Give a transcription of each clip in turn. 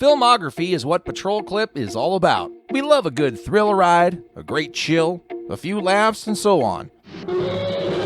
Filmography is what Patrol Clip is all about. We love a good thrill ride, a great chill, a few laughs, and so on.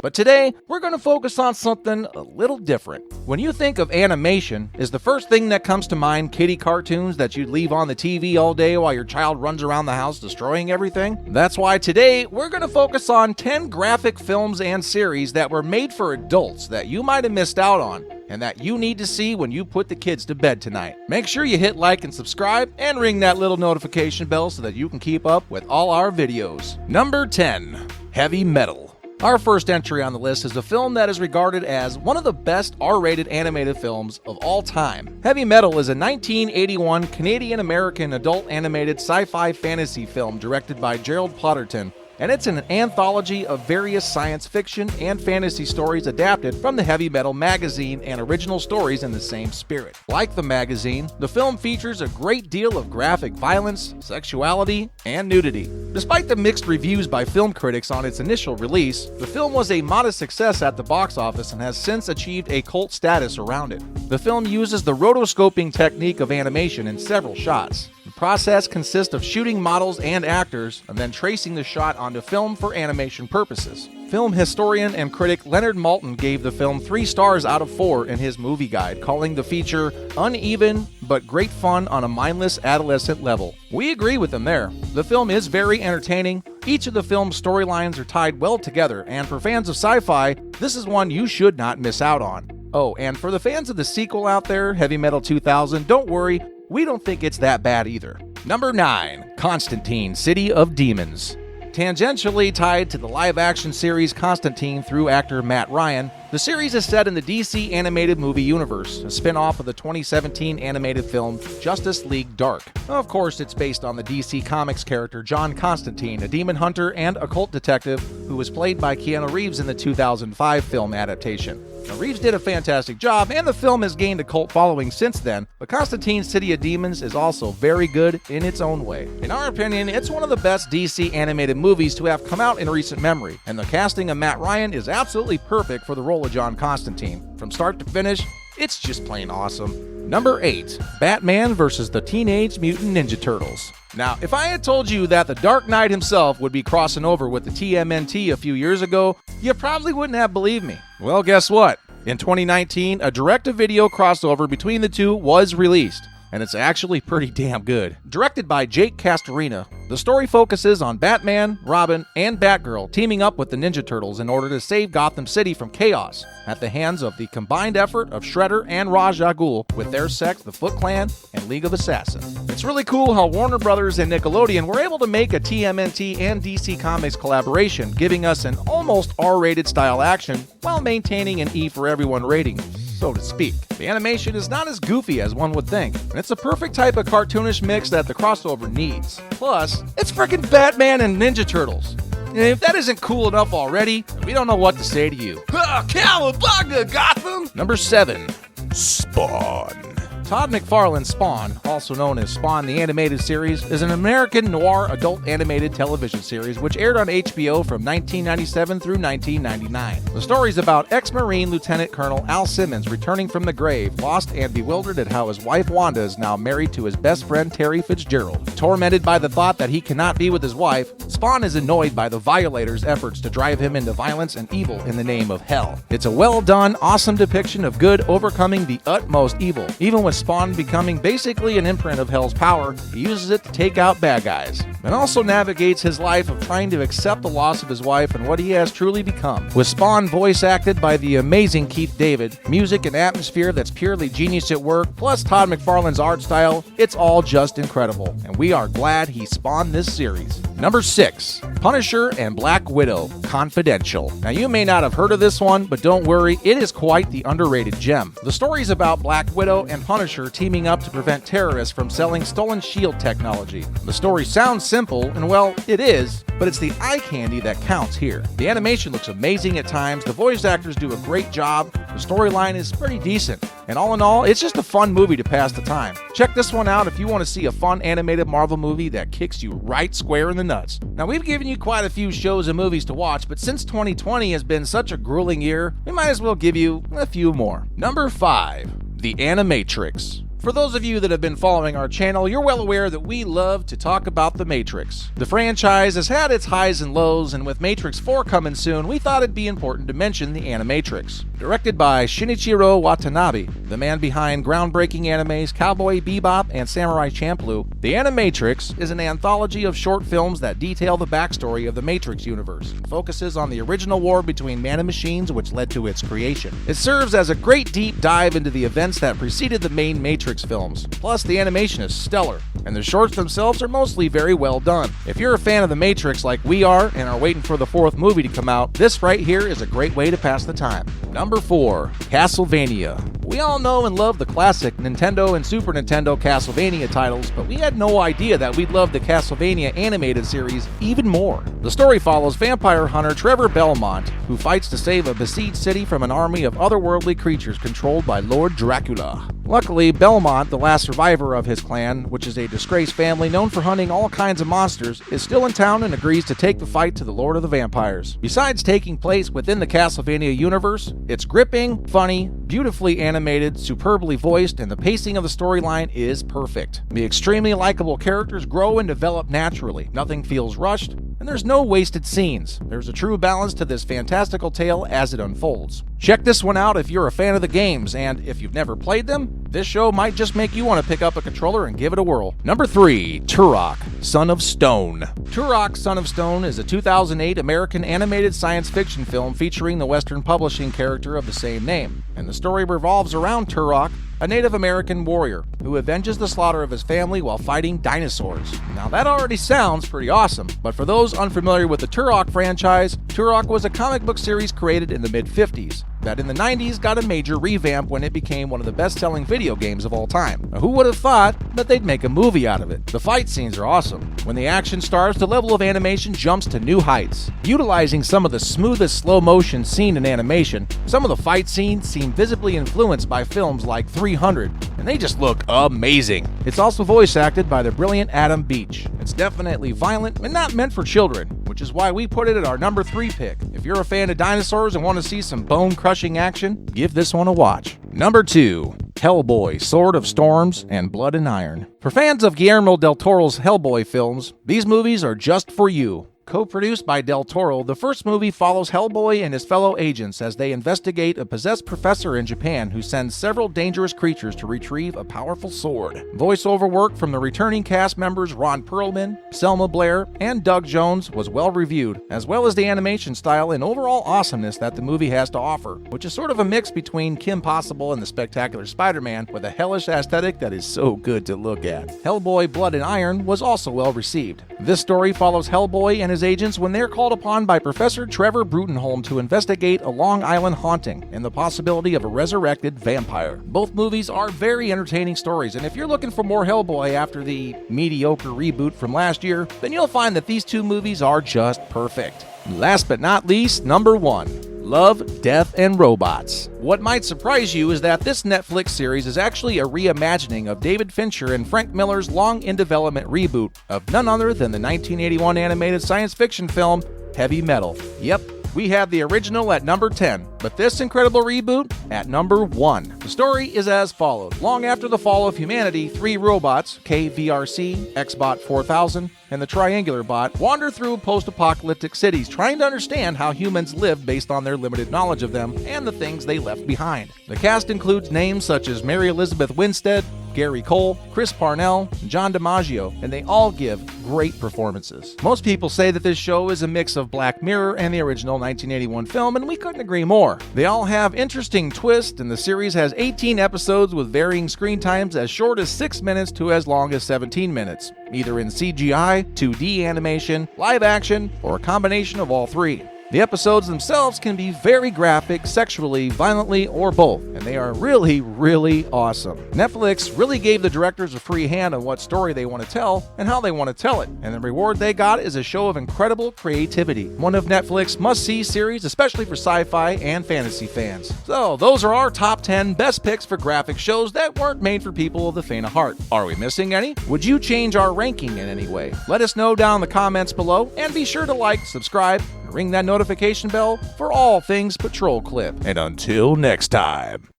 But today, we're going to focus on something a little different. When you think of animation, is the first thing that comes to mind kiddie cartoons that you'd leave on the TV all day while your child runs around the house destroying everything? That's why today, we're going to focus on 10 graphic films and series that were made for adults that you might have missed out on, and that you need to see when you put the kids to bed tonight. Make sure you hit like and subscribe, and ring that little notification bell so that you can keep up with all our videos. Number 10. Heavy Metal. Our first entry on the list is a film that is regarded as one of the best R-rated animated films of all time. Heavy Metal is a 1981 Canadian-American adult animated sci-fi fantasy film directed by Gerald Potterton, and it's an anthology of various science fiction and fantasy stories adapted from the Heavy Metal magazine and original stories in the same spirit. Like the magazine, the film features a great deal of graphic violence, sexuality, and nudity. Despite the mixed reviews by film critics on its initial release, the film was a modest success at the box office and has since achieved a cult status around it. The film uses the rotoscoping technique of animation in several shots. The process consists of shooting models and actors and then tracing the shot onto film for animation purposes. Film historian and critic Leonard Maltin gave the film 3 stars out of 4 in his movie guide, calling the feature uneven but great fun on a mindless adolescent level. We agree with him there. The film is very entertaining. Each of the film's storylines are tied well together, and for fans of sci-fi, this is one you should not miss out on. Oh, and for the fans of the sequel out there, Heavy Metal 2000, don't worry, we don't think it's that bad either. Number 9. Constantine, City of Demons. Tangentially tied to the live-action series Constantine through actor Matt Ryan, the series is set in the DC animated movie universe, a spin-off of the 2017 animated film Justice League Dark. Of course, it's based on the DC Comics character John Constantine, a demon hunter and occult detective who was played by Keanu Reeves in the 2005 film adaptation. Now, Reeves did a fantastic job, and the film has gained a cult following since then, but Constantine City of Demons is also very good in its own way. In our opinion, it's one of the best DC animated movies to have come out in recent memory, and the casting of Matt Ryan is absolutely perfect for the role of John Constantine. From start to finish, it's just plain awesome. Number 8. Batman vs. the Teenage Mutant Ninja Turtles. Now, if I had told you that the Dark Knight himself would be crossing over with the TMNT a few years ago, you probably wouldn't have believed me. Well, guess what? In 2019, a direct-to-video crossover between the two was released, and it's actually pretty damn good. Directed by Jake Castorina, the story focuses on Batman, Robin, and Batgirl teaming up with the Ninja Turtles in order to save Gotham City from chaos at the hands of the combined effort of Shredder and Ra's al Ghul with their sect, the Foot Clan, and League of Assassins. It's really cool how Warner Brothers and Nickelodeon were able to make a TMNT and DC Comics collaboration, giving us an almost R-rated style action while maintaining an E for everyone rating, so to speak. The animation is not as goofy as one would think, and it's a perfect type of cartoonish mix that the crossover needs. Plus, it's frickin' Batman and Ninja Turtles. And if that isn't cool enough already, we don't know what to say to you. Cowabunga, Gotham! Number 7. Spawn. Todd McFarlane's Spawn, also known as Spawn the Animated Series, is an American noir adult animated television series which aired on HBO from 1997 through 1999. The story is about ex-Marine Lieutenant Colonel Al Simmons returning from the grave, lost and bewildered at how his wife Wanda is now married to his best friend Terry Fitzgerald. Tormented by the thought that he cannot be with his wife, Spawn is annoyed by the Violators' efforts to drive him into violence and evil in the name of hell. It's a well-done, awesome depiction of good overcoming the utmost evil. Even with Spawn becoming basically an imprint of Hell's power, he uses it to take out bad guys, and also navigates his life of trying to accept the loss of his wife and what he has truly become. With Spawn voice acted by the amazing Keith David, music and atmosphere that's purely genius at work, plus Todd McFarlane's art style, it's all just incredible, and we are glad he spawned this series. Number 6. Punisher and Black Widow, Confidential. Now, you may not have heard of this one, but don't worry, it is quite the underrated gem. The story is about Black Widow and Punisher teaming up to prevent terrorists from selling stolen shield technology. The story sounds simple, and well, it is, but it's the eye candy that counts here. The animation looks amazing at times, the voice actors do a great job, the storyline is pretty decent, and all in all, it's just a fun movie to pass the time. Check this one out if you want to see a fun animated Marvel movie that kicks you right square in the nuts. Now, we've given you quite a few shows and movies to watch, but since 2020 has been such a grueling year, we might as well give you a few more. Number 5. The Animatrix. For those of you that have been following our channel, you're well aware that we love to talk about the Matrix. The franchise has had its highs and lows, and with Matrix 4 coming soon, we thought it'd be important to mention the Animatrix. Directed by Shinichiro Watanabe, the man behind groundbreaking animes Cowboy Bebop and Samurai Champloo, the Animatrix is an anthology of short films that detail the backstory of the Matrix universe. It focuses on the original war between man and machines, which led to its creation. It serves as a great deep dive into the events that preceded the main Matrix films. Plus, the animation is stellar, and the shorts themselves are mostly very well done. If you're a fan of the Matrix like we are and are waiting for the fourth movie to come out, this right here is a great way to pass the time. Number 4. Castlevania. We all know and love the classic Nintendo and Super Nintendo Castlevania titles, but we had no idea that we'd love the Castlevania animated series even more. The story follows vampire hunter Trevor Belmont, who fights to save a besieged city from an army of otherworldly creatures controlled by Lord Dracula. Luckily, Belmont, the last survivor of his clan, which is a disgraced family known for hunting all kinds of monsters, is still in town and agrees to take the fight to the Lord of the Vampires. Besides taking place within the Castlevania universe, it's gripping, funny, beautifully animated, superbly voiced, and the pacing of the storyline is perfect. The extremely likable characters grow and develop naturally. Nothing feels rushed, and there's no wasted scenes. There's a true balance to this fantastical tale as it unfolds. Check this one out if you're a fan of the games, and if you've never played them, this show might just make you want to pick up a controller and give it a whirl. Number 3. Turok, Son of Stone. Turok, Son of Stone is a 2008 American animated science fiction film featuring the Western publishing character of the same name, and the story revolves around Turok, a Native American warrior who avenges the slaughter of his family while fighting dinosaurs. Now that already sounds pretty awesome, but for those unfamiliar with the Turok franchise, Turok was a comic book series created in the mid-50s that in the 90s got a major revamp when it became one of the best-selling video games of all time. Now, who would have thought that they'd make a movie out of it? The fight scenes are awesome. When the action starts, the level of animation jumps to new heights. Utilizing some of the smoothest slow motion seen in animation, some of the fight scenes seem visibly influenced by films like 300, and they just look amazing. It's also voice acted by the brilliant Adam Beach. It's definitely violent and not meant for children, which is why we put it at our number 3 pick. If you're a fan of dinosaurs and want to see some bone-crushing action, give this one a watch. Number 2. Hellboy, Sword of Storms and Blood and Iron. For fans of Guillermo del Toro's Hellboy films, these movies are just for you. Co-produced by Del Toro, the first movie follows Hellboy and his fellow agents as they investigate a possessed professor in Japan who sends several dangerous creatures to retrieve a powerful sword. Voiceover work from the returning cast members Ron Perlman, Selma Blair, and Doug Jones was well reviewed, as well as the animation style and overall awesomeness that the movie has to offer, which is sort of a mix between Kim Possible and the Spectacular Spider-Man with a hellish aesthetic that is so good to look at. Hellboy Blood and Iron was also well received. This story follows Hellboy and his agents when they're called upon by Professor Trevor Brutenholm to investigate a Long Island haunting and the possibility of a resurrected vampire. Both movies are very entertaining stories, and if you're looking for more Hellboy after the mediocre reboot from last year, then you'll find that these two movies are just perfect. Last but not least, number 1. Love, Death, and Robots. What might surprise you is that this Netflix series is actually a reimagining of David Fincher and Frank Miller's long-in-development reboot of none other than the 1981 animated science fiction film Heavy Metal. Yep, we have the original at number 10, but this incredible reboot at number 1. The story is as follows. Long after the fall of humanity, 3 robots, KVRC, Xbot 4000, and the Triangular Bot, wander through post-apocalyptic cities trying to understand how humans live based on their limited knowledge of them and the things they left behind. The cast includes names such as Mary Elizabeth Winstead, Gary Cole, Chris Parnell, and John DiMaggio, and they all give great performances. Most people say that this show is a mix of Black Mirror and the original 1981 film, and we couldn't agree more. They all have interesting twists, and the series has 18 episodes with varying screen times as short as 6 minutes to as long as 17 minutes, either in CGI, 2D animation, live action, or a combination of all three. The episodes themselves can be very graphic, sexually, violently, or both, and they are really, really awesome. Netflix really gave the directors a free hand on what story they want to tell and how they want to tell it, and the reward they got is a show of incredible creativity. One of Netflix's must-see series, especially for sci-fi and fantasy fans. So, those are our top 10 best picks for graphic shows that weren't made for people of the faint of heart. Are we missing any? Would you change our ranking in any way? Let us know down in the comments below, and be sure to like, subscribe, ring that notification bell for all things Patrol Clip. And until next time.